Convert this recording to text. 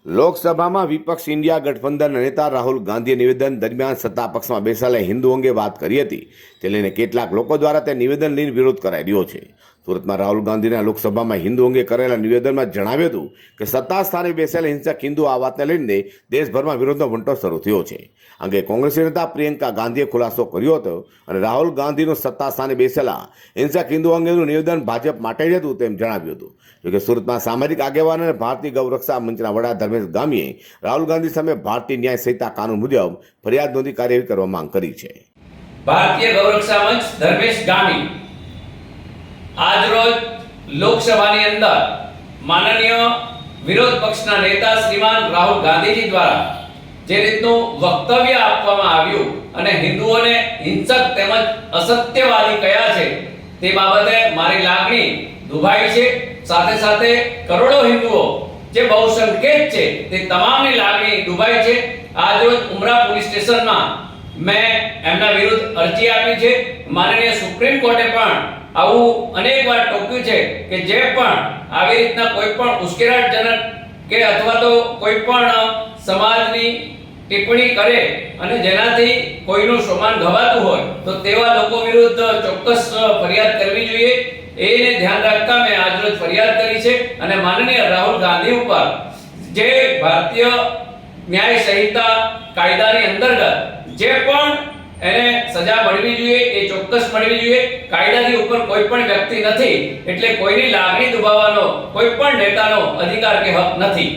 લોકસભામાં વિપક્ષ ઇન્ડિયા ગઠબંધનના નેતા રાહુલ ગાંધીએ નિવેદન દરમિયાન સત્તા પક્ષમાં બેસાયેલા હિન્દુ અંગે વાત કરી હતી. તે લઈને કેટલાક લોકો દ્વારા તે નિવેદન લઈને વિરોધ કરાઈ રહ્યો છે. સુરતમાં રાહુલ ગાંધીના લોકસભામાં હિન્દુ અંગે કરેલા નિવેદનમાં જણાવ્યું હતું કે સત્તા સ્થાને બેસેલા હિંસક હિન્દુ આ વાતને લઈને દેશભરમાં વિરોધનો વંટો શરૂ થયો છે. અંગે કોંગ્રેસી નેતા પ્રિયંકા ગાંધીએ ખુલાસો કર્યો હતો અને રાહુલ ગાંધીનું સત્તા સ્થાને બેસેલા હિંસક હિન્દુ અંગેનું નિવેદન ભાજપ માટે જ હતું તેમ જણાવ્યું હતું. જોકે સુરતમાં સામાજિક આગેવાન અને ભારતીય ગૌરક્ષા મંચના વડા ધર્મેશ ગામીએ રાહુલ ગાંધી સામે ભારતીય ન્યાય સંહિતા કાનૂન મુજબ ફરિયાદ નોંધી કાર્યવાહી કરવા માંગ કરી છે. ભારતીય ગૌરક્ષા મંચ ધર્મેશ ગામી આજરોજ લોકસભાની અંદર માનનીય વિરોધ પક્ષના નેતા શ્રીમાન રાહુલ ગાંધીજી દ્વારા જે રીતનું વક્તવ્ય આપવામાં આવ્યું અને હિન્દુઓને હિંસક તેમજ અસત્યવાદી કયા છે તે બાબતે મારી લાગણી દુભાઈ છે. સાથે સાથે કરોડો હિન્દુઓ જે બહુસંખ્યક છે તે તમામની લાગણી દુભાઈ છે. આજરોજ ઉમરા પોલીસ સ્ટેશનમાં મેં એમના વિરુદ્ધ અરજી આપી છે. માનનીય સુપ્રીમ કોર્ટે પણ આવું અનેકવાર ટોક્યું છે કે જે પણ આવી રીતના કોઈ પણ ઉશ્કેરાટજનક કે અથવા તો કોઈ પણ સમાજની ટિપ્પણી કરે અને જેનાથી કોઈનું સન્માન ગવાતું હોય તો તેવા લોકો વિરુદ્ધ ચોક્કસ ફરિયાદ કરવી જોઈએ. એને ધ્યાન રાખતા મેં આજરોજ ફરિયાદ કરી છે અને માનનીય રાહુલ ગાંધી ઉપર જે ભારતીય ન્યાય સંહિતા કાયદાની અંતર્ગત જે પણ એને સજા મળવી જોઈએ એ ચોક્કસ મળવી જોઈએ. કાયદાની ઉપર કોઈ પણ વ્યક્તિ નથી એટલે કોઈની લાગણી દુભાવવાનો કોઈ પણ નેતાનો અધિકાર કે હક નથી.